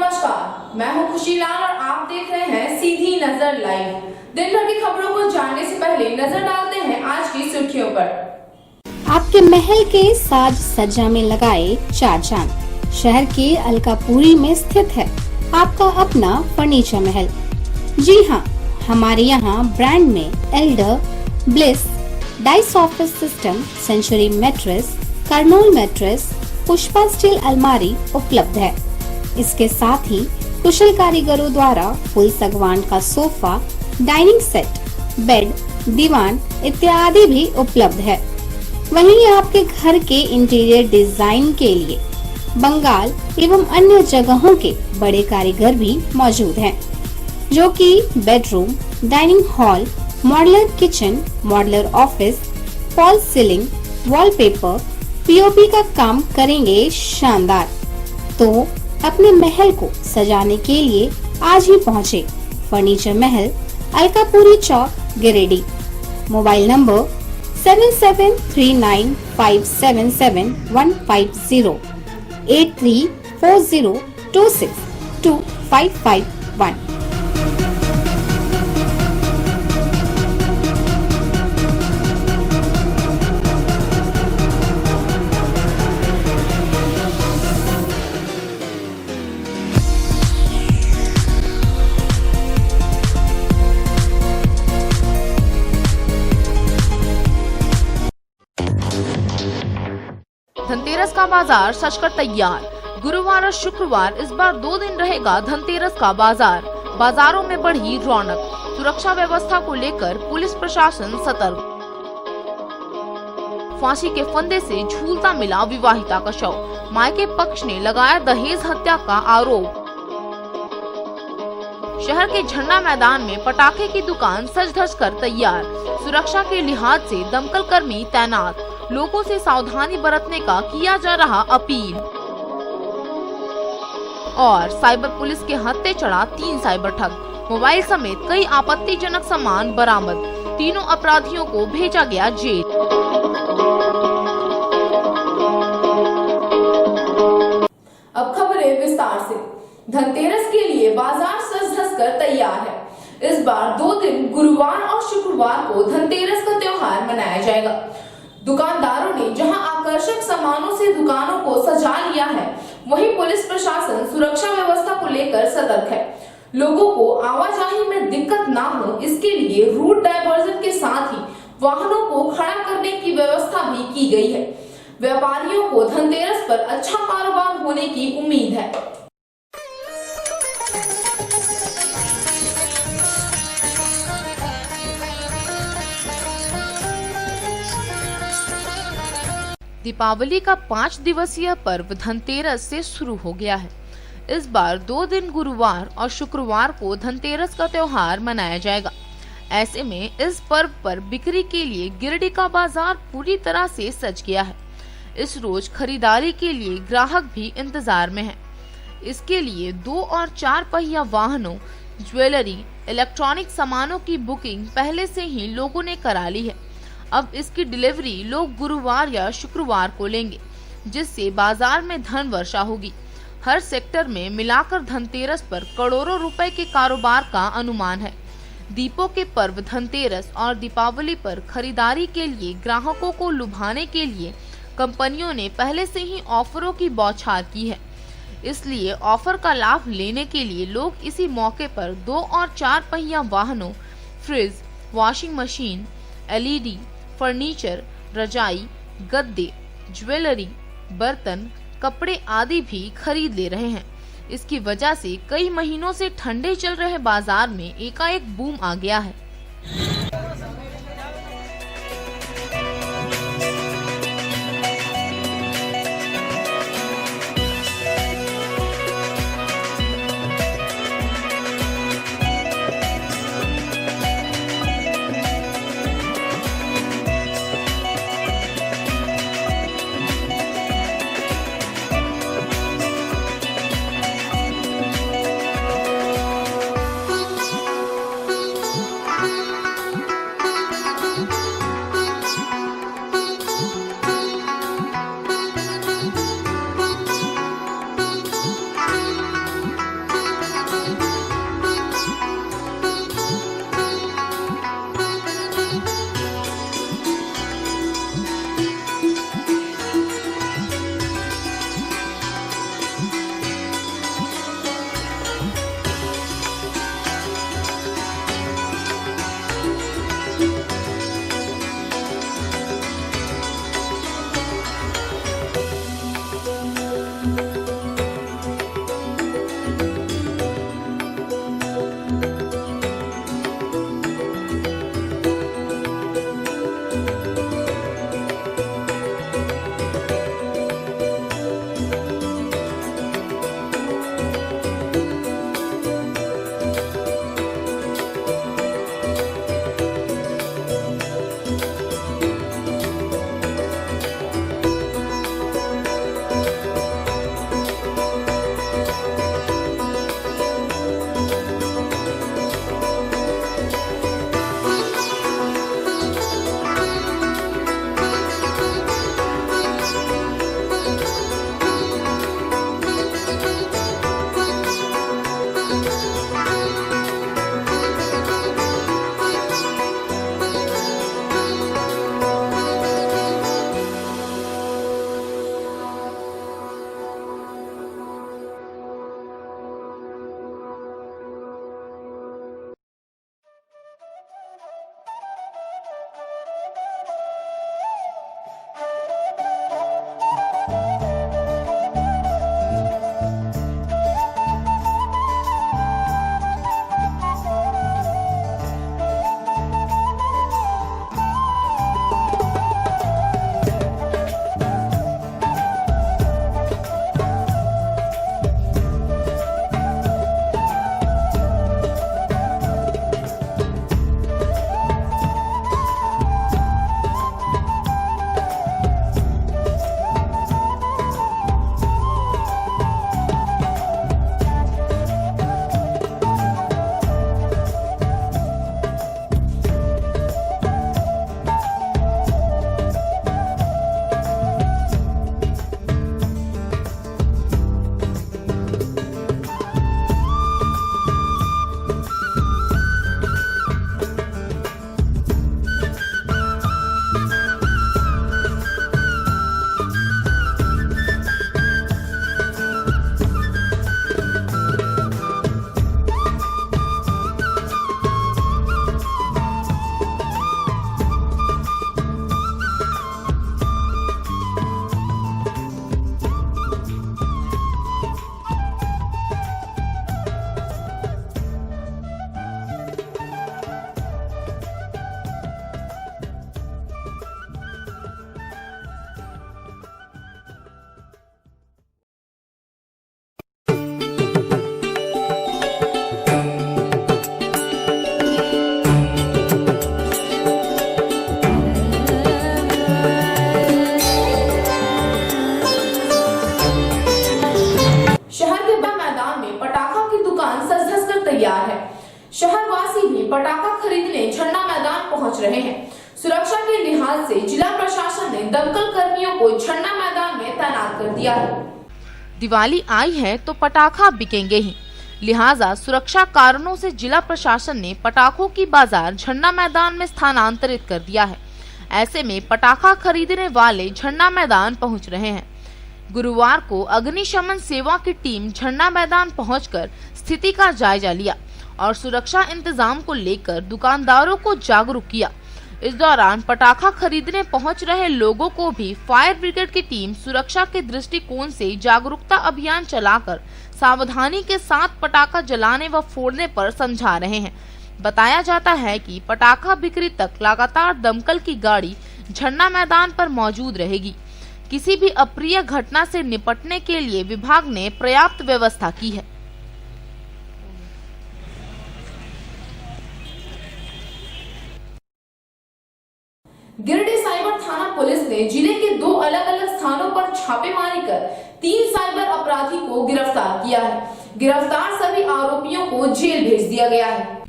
नमस्कार, मैं हूं खुशी लाल और आप देख रहे हैं सीधी नजर लाइव। दिन भर की खबरों को जानने से पहले नजर डालते हैं आज की सुर्खियों पर। आपके महल के साज सज्जा में लगाए चार चांद। शहर के अलकापुरी में स्थित है आपका अपना फर्नीचर महल। जी हाँ, हमारे यहाँ ब्रांड में Elder, Bliss, Dice office system, Century mattress, Kurlon mattress, Pushpa steel अलमारी उपलब्ध है। इसके साथ ही कुशल कारीगरों द्वारा फुल सागवान का सोफा, डाइनिंग सेट, बेड, दीवान इत्यादि भी उपलब्ध है। वहीं आपके घर के इंटीरियर डिजाइन के लिए बंगाल एवं अन्य जगहों के बड़े कारीगर भी मौजूद हैं, जो कि bedroom, dining hall, modular kitchen, modular office, fall ceiling, wallpaper, POP का काम करेंगे शानदार। तो अपने महल को सजाने के लिए आज ही पहुँचे furniture Mahal, Alkapuri Chowk, Giridih. Mobile number 7739577150, 8340262551। Dhanteras का बाजार सजकर तैयार। गुरुवार और शुक्रवार इस बार 2 दिन रहेगा धनतेरस का बाजार। बाजारों में बढ़ी रौनक। सुरक्षा व्यवस्था को लेकर पुलिस प्रशासन सतर्क। फांसी के फंदे से झूलता मिला विवाहिता का शव। मायके पक्ष ने लगाया दहेज हत्या का आरोप। शहर के झंडा मैदान में पटाखे की दुकान सज धज कर तैयार। सुरक्षा के लिहाज से दमकल कर्मी तैनात। लोगों से सावधानी बरतने का किया जा रहा अपील। और साइबर पुलिस के हत्थे चढ़ा 3 साइबर ठग। मोबाइल समेत कई आपत्तिजनक सामान बरामद। तीनों अपराधियों को भेजा गया जेल। अब खबरें विस्तार से। धनतेरस के लिए बाजार सज धज कर तैयार है। इस बार 2 दिन गुरुवार और शुक्रवार को धनतेरस का त्योहार मनाया जाएगा। दुकानदारों ने जहां आकर्षक सामानों से दुकानों को सजा लिया है, वहीं पुलिस प्रशासन सुरक्षा व्यवस्था को लेकर सतर्क है। लोगों को आवाजाही में दिक्कत ना हो, इसके लिए रूट डायवर्जन के साथ ही वाहनों को खड़ा करने की व्यवस्था भी की गई है। व्यापारियों को धनतेरस पर अच्छा कारोबार होने की उम्मीद है। दीपावली का 5 दिवसीय पर्व धनतेरस से शुरू हो गया है। इस बार 2 दिन गुरुवार और शुक्रवार को धनतेरस का त्योहार मनाया जाएगा। ऐसे में इस पर्व पर बिक्री के लिए गिरिडीह का बाजार पूरी तरह से सज गया है। इस रोज खरीदारी के लिए ग्राहक भी इंतजार में है। इसके लिए 2 और 4 पहिया वाहनों, ज्वेलरी, इलेक्ट्रॉनिक सामानों की बुकिंग पहले से ही लोगों ने करा ली है। अब इसकी डिलीवरी लोग गुरुवार या शुक्रवार को लेंगे, जिससे बाजार में धन वर्षा होगी। हर सेक्टर में मिलाकर धनतेरस पर करोड़ों रुपए के कारोबार का अनुमान है। दीपों के पर्व धनतेरस और दीपावली पर खरीदारी के लिए ग्राहकों को लुभाने के लिए कंपनियों ने पहले से ही ऑफरों की बौछार की है। इसलिए ऑफर का लाभ लेने के लिए लोग इसी मौके पर 2 और 4 पहिया वाहनों, fridge, washing machine, LED, furniture, रजाई, गद्दे, ज्वेलरी, बर्तन, कपड़े आदि भी खरीद ले रहे हैं। इसकी वजह से कई महीनों से ठंडे चल रहे बाजार में एकाएक बूम आ गया है। पटाखा खरीदने झंडा मैदान पहुंच रहे हैं। सुरक्षा के लिहाज से जिला प्रशासन ने दमकल कर्मियों को झंडा मैदान में तैनात कर दिया है। दिवाली आई है तो पटाखा बिकेंगे ही, लिहाजा सुरक्षा कारणों से जिला प्रशासन ने पटाखों की बाजार झंडा मैदान में स्थानांतरित कर दिया है। ऐसे में पटाखा खरीदने वाले झंडा मैदान पहुंच रहे हैं। गुरुवार को अग्निशमन सेवा की टीम झंडा मैदान पहुंचकर स्थिति का जायजा लिया और सुरक्षा इंतजाम को लेकर दुकानदारों को जागरूक किया। इस दौरान पटाखा खरीदने पहुंच रहे लोगों को भी फायर ब्रिगेड की टीम सुरक्षा के दृष्टिकोण से जागरूकता अभियान चलाकर सावधानी के साथ पटाखा जलाने व फोड़ने पर समझा रहे हैं। बताया जाता है कि पटाखा बिक्री तक लगातार दमकल की गाड़ी झंडा मैदान पर मौजूद रहेगी। किसी भी अप्रिय घटना से निपटने के लिए विभाग ने पर्याप्त व्यवस्था की है। गिरिडीह साइबर थाना पुलिस ने जिले के 2 अलग-अलग स्थानों पर छापेमारी कर 3 साइबर अपराधी को गिरफ्तार किया है। गिरफ्तार सभी आरोपियों को जेल भेज दिया गया है।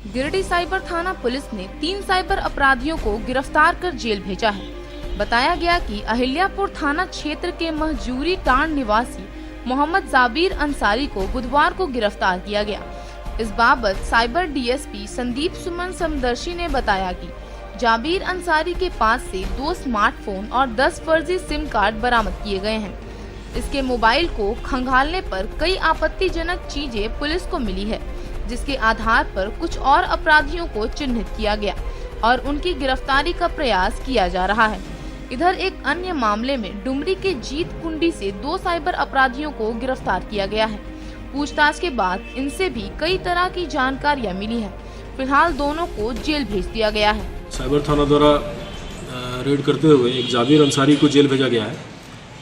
गिरिडीह साइबर थाना पुलिस ने 3 साइबर अपराधियों को गिरफ्तार कर जेल भेजा है। बताया गया कि अहिल्यापुर थाना क्षेत्र के महजूरी टांड निवासी मोहम्मद जाबिर अंसारी को बुधवार को गिरफ्तार किया गया। इस बाबत साइबर डीएसपी संदीप सुमन समदर्शी ने बताया कि जाबिर अंसारी के पास से 2 स्मार्टफोन और 10 फर्जी सिम कार्ड बरामद किए गए हैं। इसके मोबाइल को खंगालने पर कई आपत्तिजनक चीजें पुलिस को मिली है, जिसके आधार पर कुछ और अपराधियों को चिन्हित किया गया और उनकी गिरफ्तारी का प्रयास किया जा रहा है। इधर एक अन्य मामले में डुमरी के जीत कुंडी से 2 साइबर अपराधियों को गिरफ्तार किया गया है। पूछताछ के बाद इनसे भी कई तरह की जानकारियां मिली है। फिलहाल दोनों को जेल भेज दिया गया है। साइबर थाना द्वारा रेड करते हुए एक जाबिर अंसारी को जेल भेजा गया है,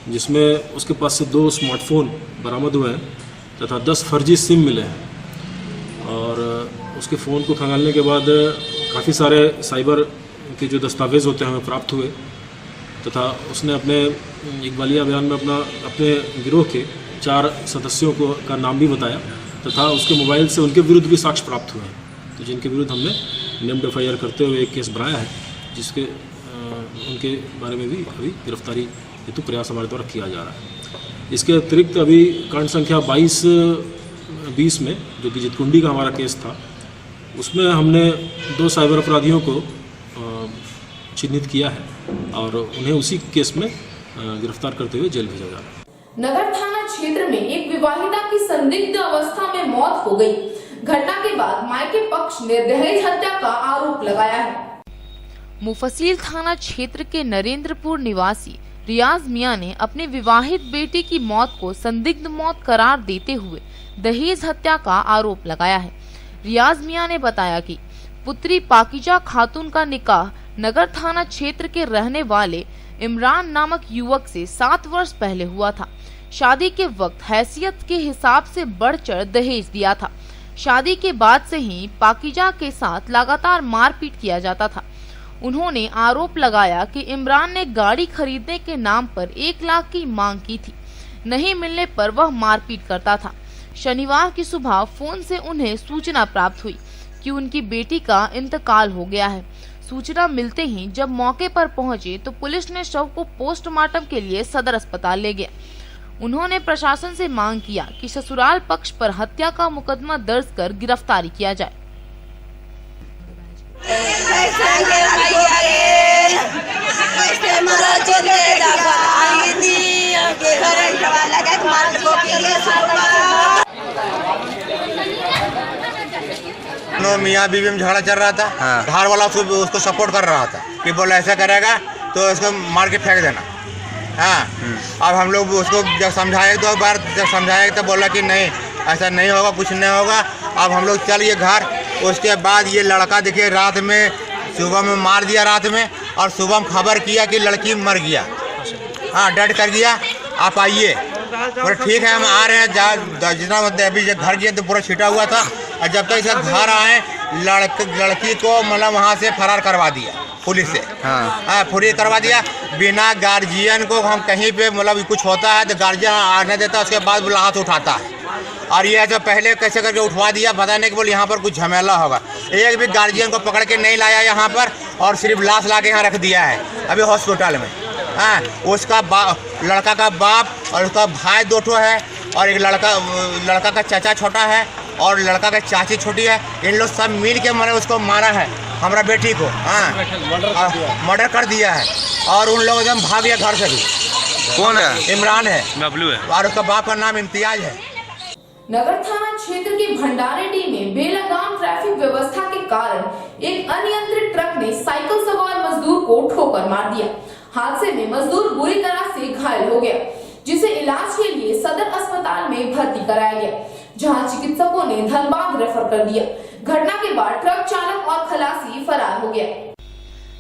जिसमें उसके पास से 2 स्मार्टफोन बरामद हुए हैं तथा 10 फर्जी सिम मिले हैं। और उसके फ़ोन को खंगालने के बाद काफ़ी सारे साइबर के जो दस्तावेज़ होते हैं हमें प्राप्त हुए तथा उसने अपने इकबालिया अभियान में अपने गिरोह के 4 सदस्यों का नाम भी बताया तथा उसके मोबाइल से उनके विरुद्ध भी साक्ष्य प्राप्त हुए हैं, तो जिनके विरुद्ध हमने नेम्ड एफआईआर करते हुए एक केस बनाया है, जिसके उनके बारे में भी अभी गिरफ्तारी हेतु प्रयास हमारे द्वारा किया जा रहा है। इसके अतिरिक्त अभी कांड संख्या 22-20 में जो कि जितकुंडी का हमारा केस था, उसमें हमने 2 साइबर अपराधियों को चिन्हित किया है और उन्हें उसी केस में गिरफ्तार करते हुए जेल भेजा जा रहा है। नगर थाना क्षेत्र में एक विवाहिता की संदिग्ध अवस्था में मौत हो गई। घटना के बाद मायके पक्ष ने दहेज हत्या का आरोप लगाया है। मुफस्सिल थाना क्षेत्र के नरेंद्रपुर निवासी रियाज मियां ने अपने विवाहित बेटी की मौत को संदिग्ध मौत करार देते हुए दहेज हत्या का आरोप लगाया है। रियाज मियां ने बताया कि पुत्री पाकिजा खातून का निकाह नगर थाना क्षेत्र के रहने वाले इमरान नामक युवक से 7 वर्ष पहले हुआ था। शादी के वक्त हैसियत के हिसाब से बढ़-चढ़ दहेज दिया था। शादी के बाद से ही पाकिजा के साथ लगातार मारपीट किया जाता था। उन्होंने आरोप लगाया कि इमरान ने गाड़ी खरीदने के नाम पर 1 लाख की मांग की थी। नहीं मिलने पर वह मारपीट करता था। शनिवार की सुबह फोन से उन्हें सूचना प्राप्त हुई कि उनकी बेटी का इंतकाल हो गया है। सूचना मिलते ही जब मौके पर पहुंचे तो पुलिस ने शव को पोस्टमार्टम के लिए सदर अस्पताल ले गया। उन्होंने प्रशासन से मांग किया कि ससुराल पक्ष पर हत्या का मुकदमा दर्ज कर गिरफ्तारी किया जाए। मियाँ बीवी में झगड़ा चल रहा था। घर वाला उसको सपोर्ट कर रहा था कि बोला ऐसा करेगा तो इसको मार के फेंक देना। हाँ, अब हम लोग उसको जब समझाए 2 बार जब समझाए तो बोला कि नहीं ऐसा नहीं होगा, कुछ नहीं होगा। अब हम लोग चलिए घर। उसके बाद ये लड़का देखिए रात में सुबह में मार दिया रात में, और सुबह में खबर किया कि लड़की मर गया। हाँ, डेड कर दिया। आप आइए। बोले ठीक है हम आ रहे हैं। जितना अभी जब घर गए तो पूरा छिटा हुआ था, और जब तक इसका घर आए लड़की को मतलब वहाँ से फरार करवा दिया पुलिस से। हाँ, फरार करवा दिया बिना गार्जियन को। हम कहीं पे मतलब कुछ होता है तो गार्जियन आने देता है, उसके बाद बोला हाथ उठाता है। और ये जो पहले कैसे करके उठवा दिया पता नहीं कि बोल यहाँ पर कुछ झमेला होगा। एक भी गार्जियन को पकड़ के नहीं लाया यहाँ पर और सिर्फ लाश ला के यहाँ रख दिया है अभी हॉस्पिटल में। हाँ, उसका लड़का का बाप और उसका भाई 2 ठो है और एक लड़का का चाचा छोटा है और लड़का का चाची छोटी है। इन लोग सब मिल के मैंने उसको मारा है, हमारा बेटी को। हाँ, मर्डर कर दिया है और उन लोग एकदम भाग गया घर से भी। कौन है? इमरान है, बबलू है और उसका बाप का नाम इम्तियाज है। नगर थाना क्षेत्र के भंडारेडी में बेलगाम ट्रैफिक व्यवस्था के कारण एक अनियंत्रित ट्रक ने साइकिल सवार मजदूर को ठोकर मार दिया। हादसे में मजदूर बुरी तरह से घायल हो गया, जिसे इलाज के लिए सदर अस्पताल में भर्ती कराया गया, जहां चिकित्सकों ने धनबाद रेफर कर दिया। घटना के बाद ट्रक चालक और खलासी फरार हो गया।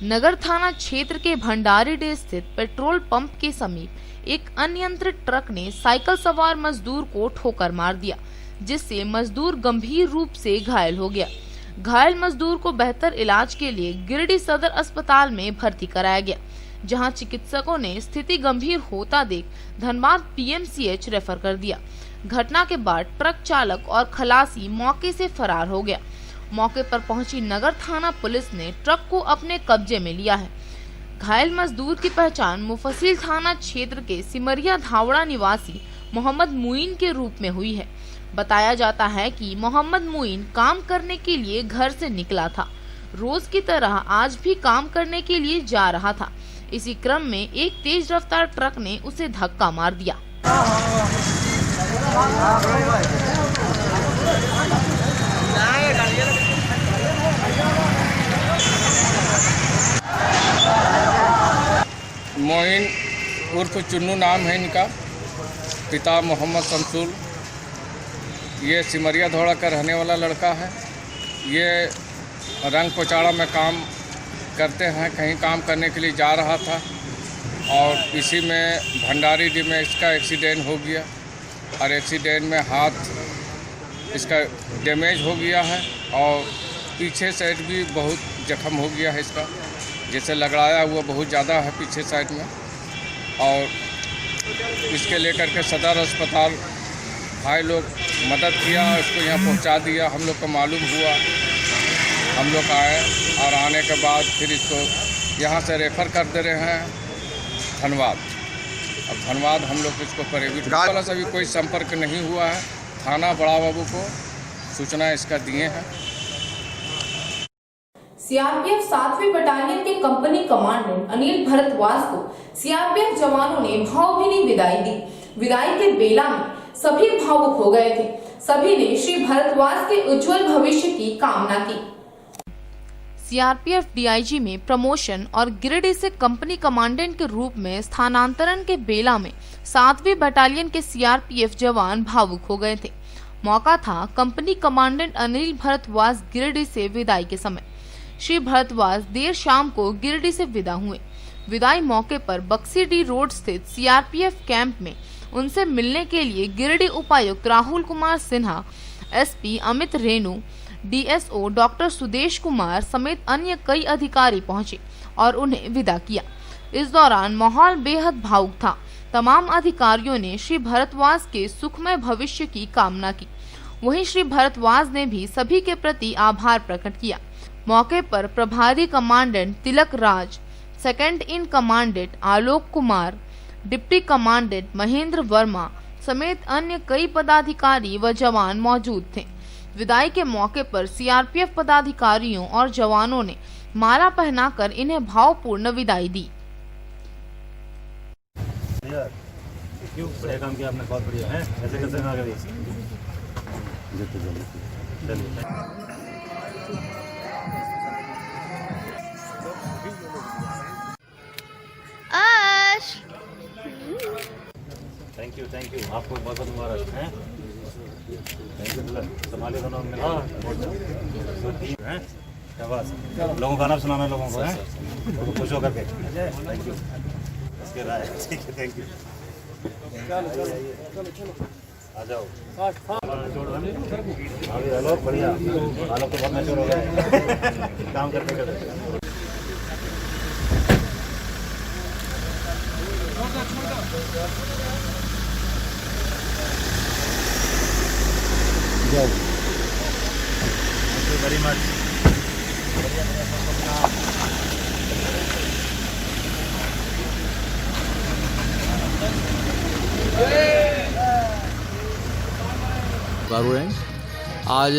नगर थाना क्षेत्र के भंडारीडीह स्थित पेट्रोल पंप के समीप एक अनियंत्रित ट्रक ने साइकिल सवार मजदूर को ठोकर मार दिया, जिससे मजदूर गंभीर रूप से घायल हो गया। घायल मजदूर को बेहतर इलाज के लिए गिरिडीह सदर अस्पताल में भर्ती कराया गया, जहां चिकित्सकों ने स्थिति गंभीर होता देख धनबाद पीएमसीएच रेफर कर दिया। घटना के बाद ट्रक चालक और खलासी मौके से फरार हो गया। मौके पर पहुंची नगर थाना पुलिस ने ट्रक को अपने कब्जे में लिया है। घायल मजदूर की पहचान मुफस्सिल थाना क्षेत्र के सिमरिया धावड़ा निवासी मोहम्मद मुईन के रूप में हुई है। बताया जाता है कि मोहम्मद मुईन काम करने के लिए घर से निकला था। रोज की तरह आज भी काम करने के लिए जा रहा था। इसी क्रम में एक तेज रफ्तार ट्रक ने उसे धक्का मार दिया। मोइन उर्फ चुन्नू नाम है इनका, पिता मोहम्मद शमसुल। ये सिमरिया धौड़ा का रहने वाला लड़का है। ये रंग पोचाड़ा में काम करते हैं, कहीं काम करने के लिए जा रहा था और इसी में भंडारीडीह में इसका एक्सीडेंट हो गया और एक्सीडेंट में हाथ इसका डैमेज हो गया है और पीछे साइड भी बहुत जख्म हो गया है इसका, जैसे लगड़ाया हुआ बहुत ज़्यादा है पीछे साइड में। और इसके लेकर के सदर अस्पताल भाई लोग मदद किया, इसको यहाँ पहुँचा दिया। हम लोग को मालूम हुआ, हम लोग आए और आने के बाद फिर इसको यहाँ से रेफ़र कर दे रहे हैं धनबाद। अब धनबाद हम लोग इसको प्राइवेट वाला से भी कोई संपर्क नहीं हुआ है। थाना बड़ा बाबू को सूचना इसका दिए हैं। सीआरपीएफ 7वीं बटालियन के कंपनी कमांडेंट अनिल भारद्वाज को सीआरपीएफ जवानों ने भावभीनी विदाई दी। विदाई के बेला में सभी भावुक हो गए थे। सभी ने श्री भारद्वाज के उज्जवल भविष्य की कामना की। सीआरपीएफ डीआईजी में प्रमोशन और गिरिडीह से कंपनी कमांडेंट के रूप में स्थानांतरण के बेला में 7वीं बटालियन के सीआरपीएफ जवान भावुक हो गए थे। मौका था कंपनी कमांडेंट अनिल भारद्वाज गिरिडीह से विदाई के समय। श्री भारद्वाज देर शाम को गिरिडीह से विदा हुए। विदाई मौके पर बक्सीडीह रोड स्थित सीआरपीएफ कैंप में उनसे मिलने के लिए गिरिडीह उपायुक्त Rahul Kumar Sinha, SP Amit Renu, DSO doctor Sudesh Kumar समेत अन्य कई अधिकारी पहुंचे और उन्हें विदा किया। इस दौरान माहौल बेहद भावुक था। तमाम अधिकारियों ने श्री भारद्वाज के सुखमय भविष्य की कामना की। वहीं श्री भारद्वाज ने भी सभी के प्रति आभार प्रकट किया। मौके पर प्रभारी commandant Tilak Raj, second in commandant Alok Kumar, deputy commandant Mahendra Verma समेत अन्य कई पदाधिकारी व जवान मौजूद थे। विदाई के मौके पर सीआरपीएफ पदाधिकारियों और जवानों ने माला पहनाकर इन्हें भावपूर्ण विदाई दी। बढ़िया काम किया आपने, बहुत बढ़िया है। ऐसे कैसे आगे थैंक यू आपको बहुत बहुत मुबारक है। थैंक यू संभालिए दोनों में। शाबाश, लोगों का नाम सुनाना लोगों को है, खुश होकर के। थैंक यू, इसके राय ठीक है। थैंक यू, आ जाओ। हेलो, बढ़िया, आलोक तो बहुत मैच्योर हो गया काम करते करते। Thank you very much. बारू रेंज आज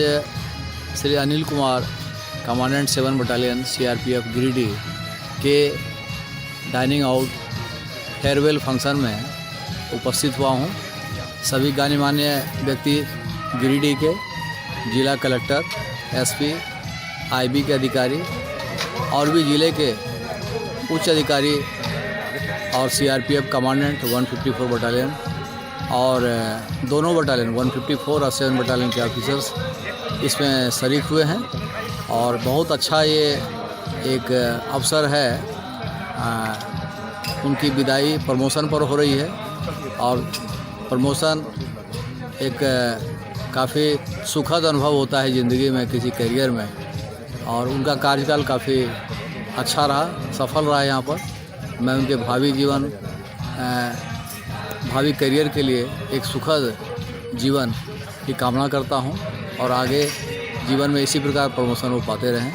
Shri Anil Kumar commandant 7 battalion CRPF Giridih के डाइनिंग आउट फेयरवेल फंक्शन में उपस्थित हुआ हूँ। सभी गणमान्य व्यक्ति गिरिडीह के जिला कलेक्टर, SP, IB के अधिकारी और भी जिले के उच्च अधिकारी और CRPF कमांडेंट 154 बटालियन और दोनों बटालियन 154 और 7 बटालियन के ऑफिसर्स इसमें शरीक हुए हैं और बहुत अच्छा ये एक अवसर है। उनकी विदाई प्रमोशन पर हो रही है और प्रमोशन एक काफ़ी सुखद अनुभव होता है ज़िंदगी में, किसी करियर में, और उनका कार्यकाल काफ़ी अच्छा रहा, सफल रहा। यहाँ पर मैं उनके भावी करियर के लिए एक सुखद जीवन की कामना करता हूँ और आगे जीवन में इसी प्रकार प्रमोशन वो पाते रहें।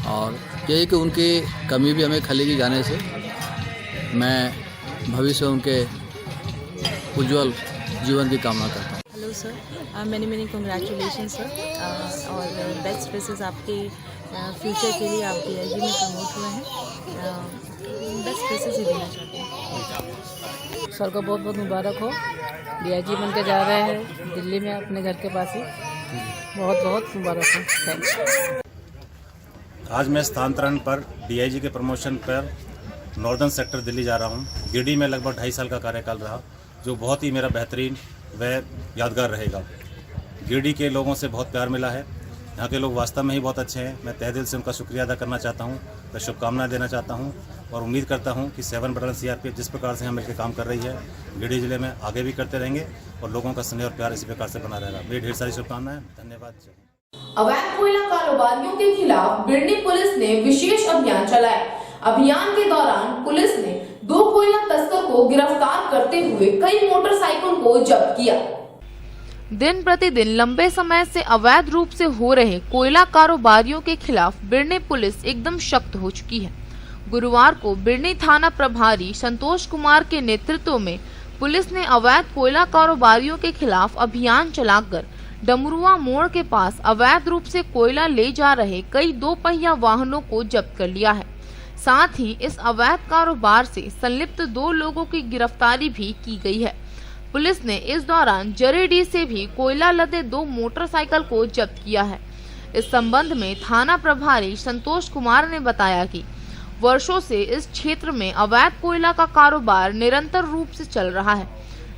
और यही कि उनकी कमी भी हमें खलेगी जाने से। मैं भविष्य उनके उज्जवल जीवन की कामना करता हूँ। Hello sir, many congratulation sir और बेस्ट विशेस आपके फ्यूचर के लिए। आप DIG में प्रमोट हुए हैं, बेस्ट विशेस ही देना चाहते हैं। सर को बहुत बहुत मुबारक हो। DIG बन के जा रहे हैं दिल्ली में, अपने घर के पास ही। बहुत बहुत मुबारक हो। थैंक्स। आज मैं स्थानांतरण पर DIG के प्रमोशन पर नॉर्दर्न सेक्टर दिल्ली जा रहा हूँ। गिरिडीह में लगभग 2.5 साल का कार्यकाल रहा, जो बहुत ही मेरा बेहतरीन व यादगार रहेगा। गिरिडीह के लोगों से बहुत प्यार मिला है। यहाँ के लोग वास्तव में ही बहुत अच्छे हैं। मैं तहे दिल से उनका शुक्रिया अदा करना चाहता हूँ, मैं शुभकामनाएं देना चाहता हूँ और उम्मीद करता हूँ कि 7 बटालियन CRPF जिस प्रकार से यहाँ मिलकर काम कर रही है गिरिडीह जिले में आगे भी करते रहेंगे और लोगों का स्नेह और प्यार इसी प्रकार से बना रहेगा। मेरी ढेर सारी शुभकामनाएं। धन्यवाद। अवैध कोयला कारोबारियों के खिलाफ बिरनी पुलिस ने विशेष अभियान चलाया। अभियान के दौरान पुलिस ने 2 कोयला तस्कर को गिरफ्तार करते हुए कई मोटरसाइकिल को जब्त किया। दिन प्रतिदिन लंबे समय से अवैध रूप से हो रहे कोयला कारोबारियों के खिलाफ बिरनी पुलिस एकदम सख्त हो चुकी है। गुरुवार को बिरनी थाना प्रभारी संतोष कुमार के नेतृत्व में पुलिस ने अवैध कोयला कारोबारियों के खिलाफ अभियान चलाकर डमरुआ मोड़ के पास अवैध रूप से कोयला ले जा रहे कई 2 पहिया वाहनों को जब्त कर लिया है। साथ ही इस अवैध कारोबार से संलिप्त 2 लोगों की गिरफ्तारी भी की गई है। पुलिस ने इस दौरान जरीडीह से भी कोयला लदे 2 मोटरसाइकिल को जब्त किया है। इस संबंध में थाना प्रभारी संतोष कुमार ने बताया कि वर्षों से इस क्षेत्र में अवैध कोयला का कारोबार निरंतर रूप से चल रहा है,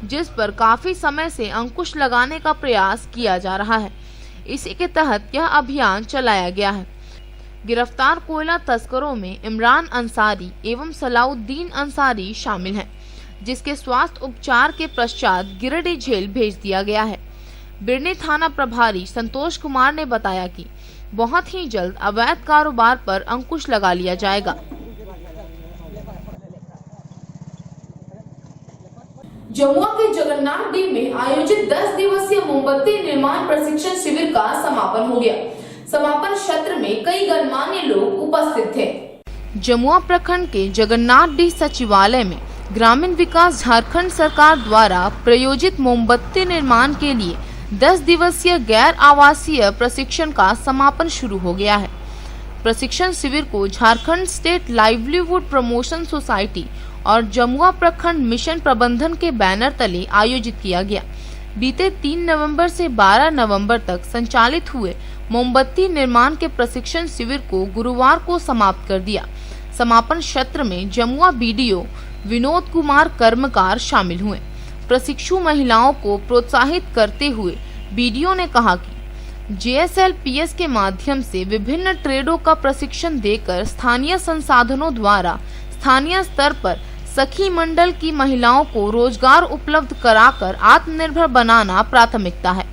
जिस पर काफी समय से अंकुश लगाने का प्रयास किया जा रहा है। इसी के तहत यह अभियान चलाया गया है। गिरफ्तार कोयला तस्करों में इमरान अंसारी एवं सलाउद्दीन अंसारी शामिल हैं, जिसके स्वास्थ्य उपचार के पश्चात गिरिडीह जेल भेज दिया गया है। बिरनी थाना प्रभारी संतोष कुमार ने बताया कि बहुत ही जल्द अवैध कारोबार पर अंकुश लगा लिया जाएगा। जमुआ के जगन्नाथ-डीह में आयोजित 10 दिवसीय मोमबत्ती निर्माण प्रशिक्षण शिविर का समापन हो गया। समापन सत्र में कई गणमान्य लोग उपस्थित थे। जमुआ प्रखंड के जगन्नाथ-डीह सचिवालय में ग्रामीण विकास झारखंड सरकार द्वारा प्रायोजित मोमबत्ती निर्माण के लिए 10 दिवसीय गैर आवासीय प्रशिक्षण का समापन शुरू हो गया है। प्रशिक्षण शिविर को Jharkhand state livelihood promotion society और जमुआ प्रखंड मिशन प्रबंधन के बैनर तले आयोजित किया गया। बीते 3 नवंबर से 12 नवंबर तक संचालित हुए मोमबत्ती निर्माण के प्रशिक्षण शिविर को गुरुवार को समाप्त कर दिया। समापन सत्र में जमुआ BDO विनोद कुमार कर्मकार शामिल हुए। प्रशिक्षु महिलाओं को प्रोत्साहित करते हुए BDO ने कहा कि JSLPS के माध्यम से विभिन्न ट्रेडों का प्रशिक्षण देकर स्थानीय संसाधनों द्वारा स्थानीय स्तर पर सखी मंडल की महिलाओं को रोजगार उपलब्ध कराकर आत्मनिर्भर बनाना प्राथमिकता है।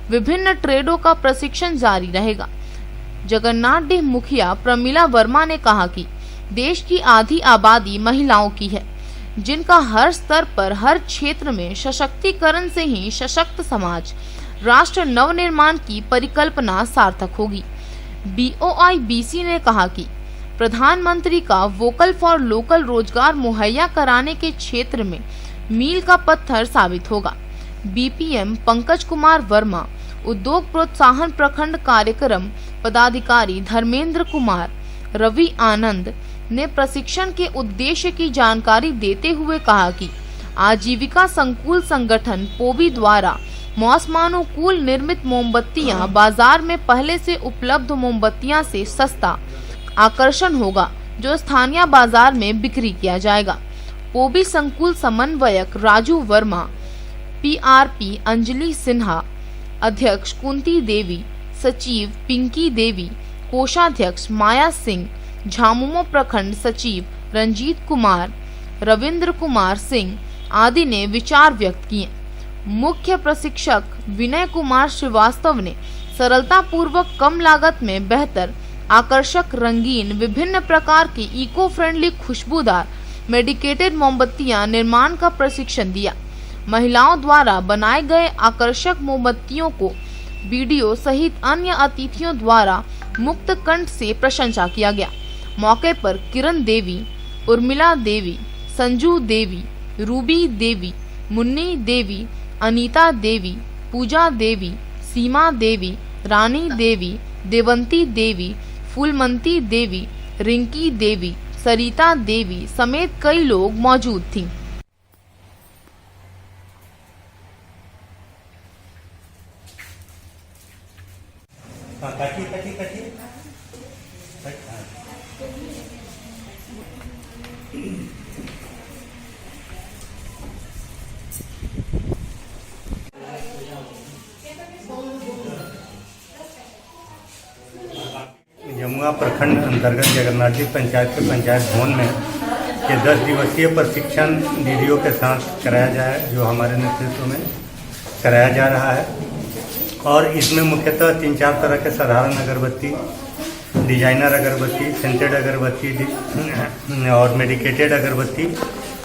विभिन्न ट्रेडों का प्रशिक्षण जारी रहेगा। जगन्नाथ-डीह मुखिया प्रमिला वर्मा ने कहा कि देश की आधी आबादी महिलाओं की है, जिनका हर स्तर पर हर क्षेत्र में सशक्तिकरण से ही सशक्त समाज, राष्ट्र नवनिर्माण की परिकल्पना सार्थक होगी। BOIBC ने कहा कि प्रधानमंत्री का वोकल फॉर लोकल रोजगार मुहैया कराने के क्षेत्र में मील का पत्थर साबित होगा। BPM पंकज कुमार वर्मा, उद्योग प्रोत्साहन प्रखंड कार्यक्रम पदाधिकारी धर्मेंद्र कुमार, रवि आनंद ने प्रशिक्षण के उद्देश्य की जानकारी देते हुए कहा कि आजीविका संकुल संगठन पोबी द्वारा मौसमानुकूल निर्मित मोमबत्तियां बाजार में पहले से उपलब्ध मोमबत्तियां से सस्ता आकर्षण होगा, जो स्थानीय बाजार में बिक्री किया जाएगा। पोबी संकुल समन्वयक राजू वर्मा, PRP अंजलि सिन्हा, अध्यक्ष कुंती देवी, सचिव पिंकी देवी, कोषाध्यक्ष माया सिंह, झामुमो प्रखंड सचिव रंजीत कुमार, रविंद्र कुमार सिंह आदि ने विचार व्यक्त किए। मुख्य प्रशिक्षक विनय कुमार श्रीवास्तव ने सरलता पूर्वक कम लागत में बेहतर, आकर्षक, रंगीन, विभिन्न प्रकार की इको फ्रेंडली खुशबूदार मेडिकेटेड मोमबत्तियां निर्माण का प्रशिक्षण दिया। महिलाओं द्वारा बनाए गए आकर्षक मोमबत्तियों को वीडियो सहित अन्य अतिथियों द्वारा मुक्त कंठ से प्रशंसा किया गया। मौके पर किरण देवी, उर्मिला देवी, संजू देवी, रूबी देवी, मुन्नी देवी, अनीता देवी, पूजा देवी, सीमा देवी, रानी देवी, देवंती देवी, फूलमंती देवी, रिंकी देवी, सरिता देवी समेत कई लोग मौजूद थीं। जमुआ प्रखंड अंतर्गत जगन्नाथी पंचायत के पंचायत भवन में ये 10 दिवसीय प्रशिक्षण दीदियों के साथ कराया जाए, जो हमारे नेतृत्व में कराया जा रहा है। और इसमें मुख्यतः 3-4 तरह के साधारण अगरबत्ती, डिजाइनर अगरबत्ती, सेंटेड अगरबत्ती और मेडिकेटेड अगरबत्ती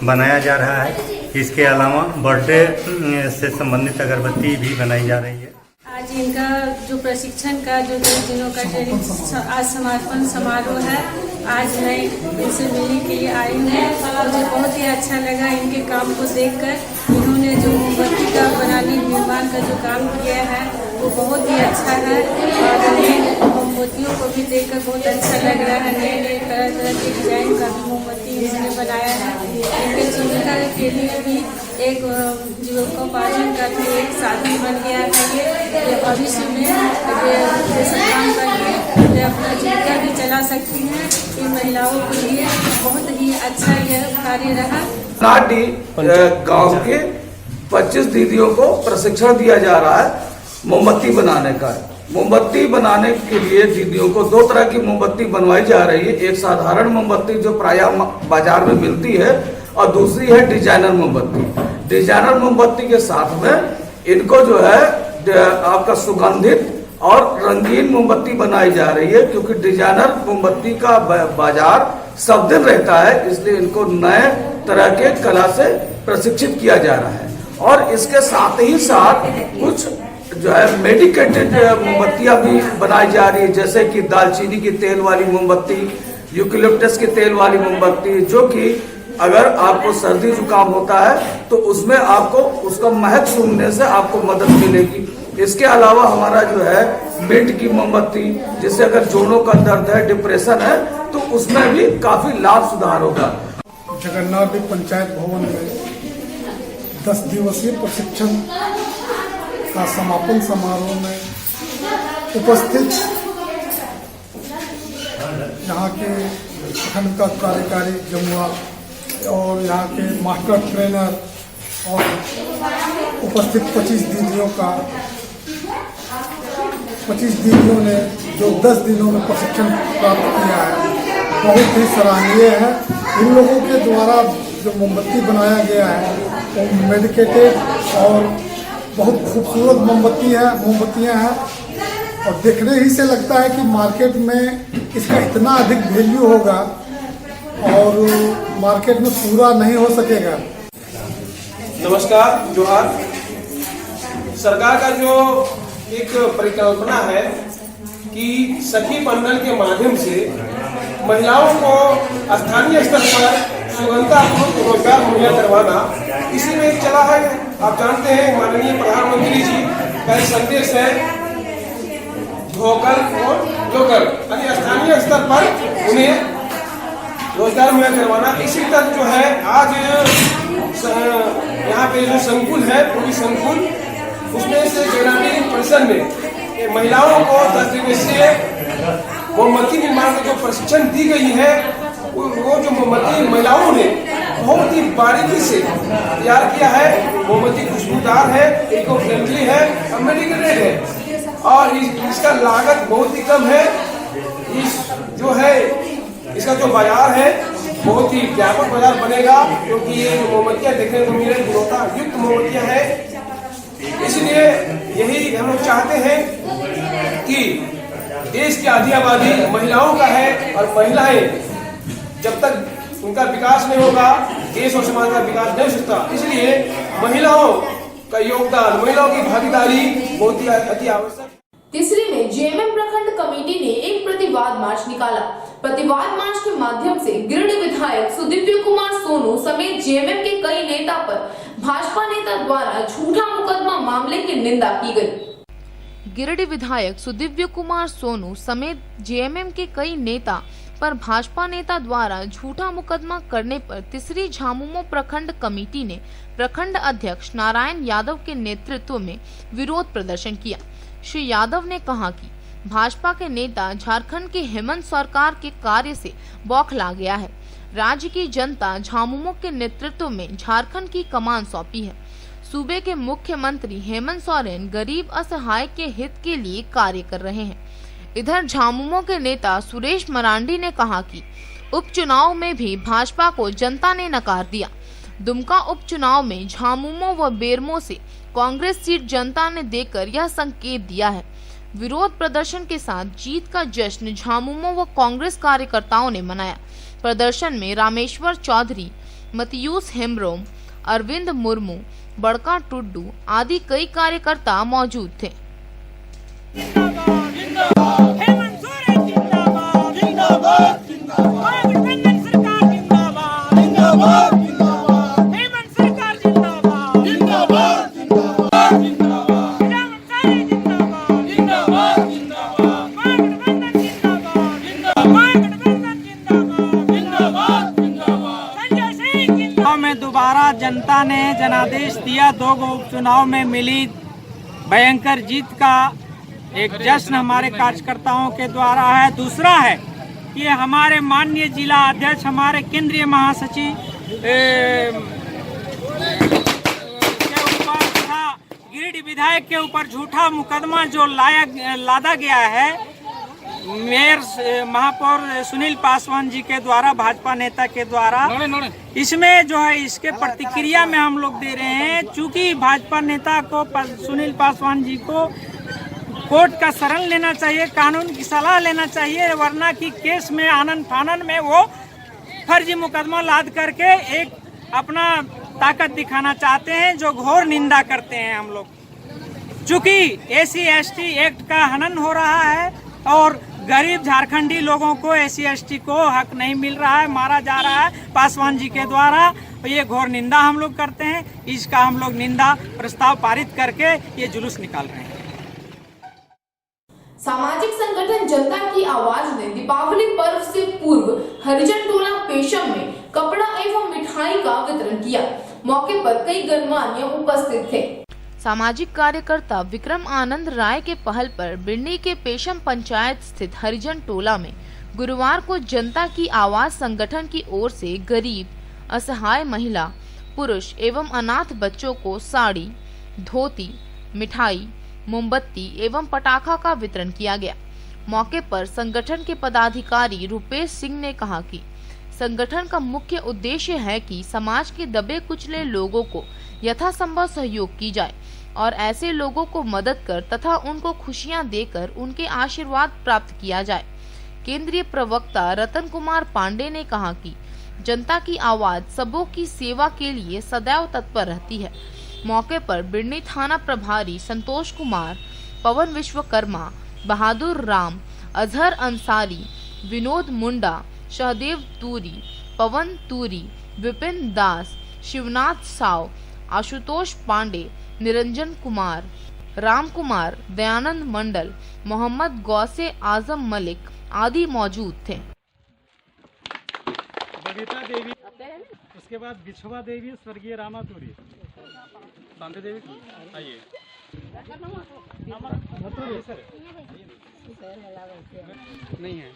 बनाया जा रहा है। इसके अलावा बर्थडे से संबंधित अगरबत्ती भी बनाई जा रही है। आज इनका जो प्रशिक्षण का जो 10 दिनों का ट्रेनिंग आज समापन समारोह है। आज मैं इनसे मिलने के लिए आई हूँ। मुझे बहुत ही अच्छा लगा इनके काम को देखकर। इन्होंने जो मोमबत्ती का बनाने निर्माण का जो काम किया है वो बहुत ही अच्छा है और हमें मोमबत्तियों को भी देखकर बहुत अच्छा लग रहा है। नए नए तरह तरह के डिजाइन का भी मोमबत्ती इन्होंने बनाया है। इनके जीविका के लिए भी एक जीविकोपार्जन का भी एक साधन बन गया है। ये भविष्य में काम करके अपना जीविका भी चला सकती हैं। इन महिलाओं के लिए बहुत ही अच्छा यह कार्य रहा। नाटी गांव के 25 दीदियों को प्रशिक्षण दिया जा रहा है मोमबत्ती बनाने का। मोमबत्ती बनाने के लिए दीदियों को 2 तरह की मोमबत्ती बनवाई जा रही है। एक साधारण मोमबत्ती जो प्रायः बाजार में मिलती है और दूसरी है डिजाइनर मोमबत्ती। डिजाइनर मोमबत्ती के साथ में इनको जो है आपका सुगंधित और रंगीन मोमबत्ती बनाई जा रही है, क्योंकि डिजाइनर मोमबत्ती का बाजार सब दिन रहता है, इसलिए इनको नए तरह के कला से प्रशिक्षित किया जा रहा है। और इसके साथ ही साथ कुछ जो है मेडिकेटेड मोमबत्तियां भी बनाई जा रही है, जैसे कि दालचीनी की तेल वाली मोमबत्ती, यूकेलिप्टस के तेल वाली मोमबत्ती, जो कि अगर आपको सर्दी जुकाम होता है तो उसमें आपको उसका महक सूंघने से आपको मदद मिलेगी। इसके अलावा हमारा जो है मिंट की मोमबत्ती, जिससे अगर जोड़ों का दर्द है, डिप्रेशन है, तो उसमें भी काफी लाभ सुधार होगा। जगन्नाथी पंचायत भवन में 10 दिवसीय प्रशिक्षण का समापन समारोह में उपस्थित यहाँ के प्रखंड का कार्यकारी जमुआ और यहाँ के मास्टर ट्रेनर और उपस्थित 25 दीदियों ने जो 10 दिनों में प्रशिक्षण प्राप्त किया है, बहुत ही सराहनीय है। इन लोगों के द्वारा जो मोमबत्ती बनाया गया है वो मेडिकेटेड और बहुत खूबसूरत मोमबत्तियाँ हैं और देखने ही से लगता है कि मार्केट में इसका इतना अधिक वैल्यू होगा और मार्केट में पूरा नहीं हो सकेगा। नमस्कार, जोहार। सरकार का जो एक परिकल्पना है कि सखी मंडल के माध्यम से महिलाओं को स्थानीय स्तर पर सुगमतापूर्वक रोजगार मुहैया करवाना, इसी में चला है। आप जानते हैं माननीय प्रधानमंत्री जी का एक संदेश है वोकल और लोकल, यानी स्थानीय स्तर पर उन्हें रोजगार मुहैया करवाना। इसी तरह जो है आज यहाँ पे जो संकुल है पूरी संकुल, उसमें से ग्रामीण परिसर में महिलाओं को 10 दिवसीय मोमबत्ती निर्माण का जो प्रशिक्षण दी गई है, वो जो मोमबत्ती महिलाओं ने बहुत ही बारीकी से तैयार किया है। मोमबत्ती खुशबूदार है, इको फ्रेंडली है और मेडिकेटेड है और इसका लागत बहुत ही कम है। इस जो है इसका जो बाजार है बहुत ही व्यापक बाजार बनेगा, क्योंकि ये मोमबत्तियाँ देखने को मिले गुणवत्ता युक्त मोमबत्तियाँ हैं। इसलिए यही हम लोग चाहते हैं कि देश की आधी आबादी महिलाओं का है और महिलाएं जब तक उनका विकास नहीं होगा देश और समाज का विकास नहीं हो सकता। इसलिए महिलाओं का योगदान, महिलाओं की भागीदारी बहुत ही अति आवश्यक। तीसरी में जेएमएम प्रखंड कमेटी ने एक प्रतिवाद मार्च निकाला। प्रतिवाद मार्च के माध्यम से गिरिडीह विधायक सुदिव्य कुमार सोनू समेत जेएमएम के कई नेता पर भाजपा नेता द्वारा झूठा मुकदमा मामले की निंदा की गई। गिरिडीह विधायक सुदिव्य कुमार सोनू समेत जेएमएम के कई नेता पर भाजपा नेता द्वारा झूठा मुकदमा करने पर तीसरी झामुमो प्रखंड कमेटी ने प्रखंड अध्यक्ष नारायण यादव के नेतृत्व में विरोध प्रदर्शन किया। श्री यादव ने कहा कि भाजपा के नेता झारखंड के हेमंत सरकार के कार्य से बौखला गया है। राज्य की जनता झामुमो के नेतृत्व में झारखंड की कमान सौंपी है। सूबे के मुख्यमंत्री हेमंत सोरेन गरीब असहाय के हित के लिए कार्य कर रहे हैं। इधर झामुमो के नेता सुरेश मरांडी ने कहा कि उपचुनाव में भी भाजपा को जनता ने नकार दिया। दुमका उपचुनाव में झामुमो व बेरमो से कांग्रेस सीट जनता ने देकर यह संकेत दिया है। विरोध प्रदर्शन के साथ जीत का जश्न झामुमो व कांग्रेस कार्यकर्ताओं ने मनाया। प्रदर्शन में रामेश्वर चौधरी, मतियूस हेम्ब्रोम, अरविंद मुर्मू, बड़का टुड्डू आदि कई कार्यकर्ता मौजूद थे। दोबारा जनता ने जनादेश दिया। 2 उपचुनाव में मिली भयंकर जीत का एक जश्न हमारे कार्यकर्ताओं के द्वारा है। दूसरा है कि हमारे माननीय जिला अध्यक्ष, हमारे केंद्रीय महासचिव के ऊपर तथा गिरिडीह विधायक के ऊपर झूठा मुकदमा जो लादा गया है मेयर महापौर सुनील पासवान जी के द्वारा, भाजपा नेता के द्वारा, इसमें जो है इसके प्रतिक्रिया में हम लोग दे रहे हैं। चूंकि भाजपा नेता को सुनील पासवान जी को कोर्ट का शरण लेना चाहिए, कानून की सलाह लेना चाहिए, वरना की केस में आनन फानन में वो फर्जी मुकदमा लाद करके एक अपना ताकत दिखाना चाहते हैं, जो घोर निंदा करते हैं हम लोग। चूंकि SC/ST एक्ट का हनन हो रहा है और गरीब झारखंडी लोगों को SC/ST को हक नहीं मिल रहा है, मारा जा रहा है पासवान जी के द्वारा। ये घोर निंदा हम लोग करते हैं। इसका हम लोग निंदा प्रस्ताव पारित करके ये जुलूस निकाल रहे हैं। सामाजिक संगठन जनता की आवाज ने दीपावली पर्व से पूर्व हरिजन टोला पेशम में कपड़ा एवं मिठाई का वितरण किया। मौके पर कई गणमान्य उपस्थित थे। सामाजिक कार्यकर्ता विक्रम आनंद राय के पहल पर बिरनी के पेशम पंचायत स्थित हरिजन टोला में गुरुवार को जनता की आवाज संगठन की ओर से गरीब, असहाय महिला, पुरुष एवं अनाथ बच्चों को साड़ी, धोती, मिठाई, मोमबत्ती एवं पटाखा का वितरण किया गया। मौके पर संगठन के पदाधिकारी रुपेश सिंह ने कहा कि संगठन का मुख्य उद्देश्य है कि समाज के दबे कुचले लोगों को यथासंभव सहयोग की जाए और ऐसे लोगों को मदद कर तथा उनको खुशियां देकर उनके आशीर्वाद प्राप्त किया जाए। केंद्रीय प्रवक्ता रतन कुमार पांडे ने कहा कि जनता की आवाज सबों की सेवा के लिए सदैव तत्पर रहती है। मौके पर बिरनी थाना प्रभारी संतोष कुमार, पवन विश्वकर्मा, बहादुर राम, अजहर अंसारी, विनोद मुंडा, सहदेव तूरी, पवन तूरी, विपिन दास, शिवनाथ साव, आशुतोष पांडे, निरंजन कुमार, राम कुमार, दयानंद मंडल, मोहम्मद गौसे आजम मलिक आदि मौजूद थे। बबीता देवी, उसके बाद बिछुआ देवी, स्वर्गीय रामा तूरी, शांति देवी, आइए नहीं है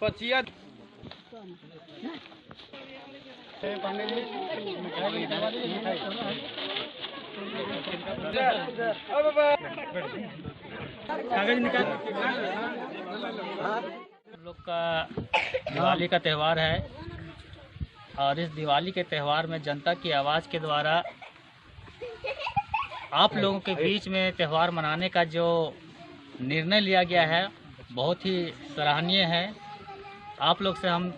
पचिया कागज निकाल। लोग का दिवाली का त्यौहार है और इस दिवाली के त्यौहार में जनता की आवाज़ के द्वारा आप लोगों के बीच में त्यौहार मनाने का जो निर्णय लिया गया है बहुत ही सराहनीय है। आप लोग से हम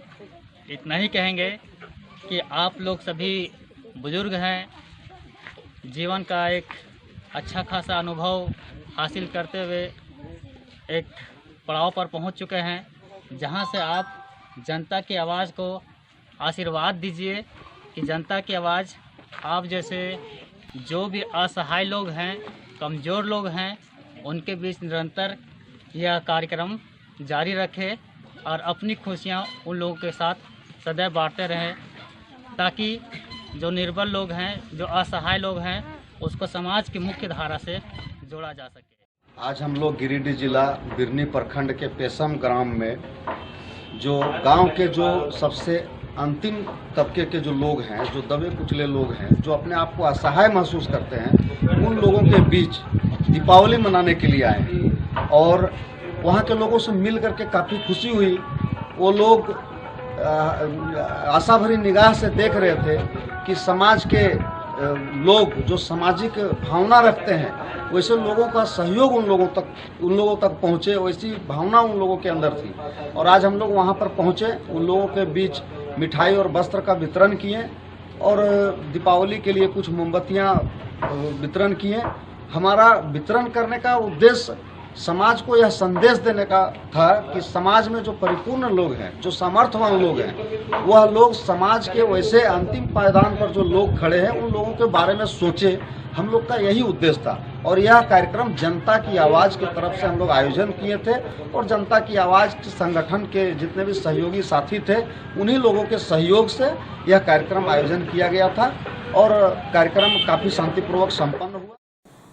इतना ही कहेंगे कि आप लोग सभी बुजुर्ग हैं, जीवन का एक अच्छा खासा अनुभव हासिल करते हुए एक पड़ाव पर पहुंच चुके हैं, जहां से आप जनता की आवाज़ को आशीर्वाद दीजिए कि जनता की आवाज़ आप जैसे जो भी असहाय लोग हैं, कमज़ोर लोग हैं, उनके बीच निरंतर यह कार्यक्रम जारी रखे और अपनी खुशियां उन लोगों के साथ सदैव बांटते रहें, ताकि जो निर्बल लोग हैं, जो असहाय लोग हैं, उसको समाज की मुख्य धारा से जोड़ा जा सके। आज हम लोग गिरिडीह जिला बिरनी प्रखंड के पेशम ग्राम में जो गांव के जो सबसे अंतिम तबके के जो लोग हैं, जो दबे कुचले लोग हैं, जो अपने आप को असहाय महसूस करते हैं, उन लोगों के बीच दीपावली मनाने के लिए आए और वहाँ के लोगों से मिल करके काफ़ी खुशी हुई। वो लोग आशा भरी निगाह से देख रहे थे कि समाज के लोग जो सामाजिक भावना रखते हैं, वैसे लोगों का सहयोग उन लोगों तक पहुँचे, वैसी भावना उन लोगों के अंदर थी। और आज हम लोग वहाँ पर पहुँचे, उन लोगों के बीच मिठाई और वस्त्र का वितरण किए और दीपावली के लिए कुछ मोमबत्तियाँ वितरण किए। हमारा वितरण करने का उद्देश्य समाज को यह संदेश देने का था कि समाज में जो परिपूर्ण लोग हैं, जो सामर्थ्यवान लोग हैं, वह लोग समाज के वैसे अंतिम पायदान पर जो लोग खड़े हैं, उन लोगों के बारे में सोचे। हम लोग का यही उद्देश्य था और यह कार्यक्रम जनता की आवाज़ की तरफ से हम लोग आयोजन किए थे और जनता की आवाज़ संगठन के जितने भी सहयोगी साथी थे, उन्हीं लोगों के सहयोग से यह कार्यक्रम आयोजन किया गया था और कार्यक्रम काफ़ी शांतिपूर्वक संपन्न हुआ।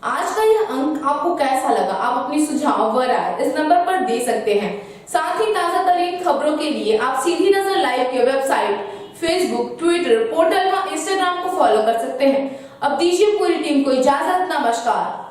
आज का यह अंक आपको कैसा लगा? आप अपनी सुझाव व राय इस नंबर पर दे सकते हैं। साथ ही ताजा तरीन खबरों के लिए आप सीधी नजर लाइव के वेबसाइट, फेसबुक, ट्विटर, पोर्टल व इंस्टाग्राम को फॉलो कर सकते हैं। अब दीजिए पूरी टीम को इजाजत। नमस्कार।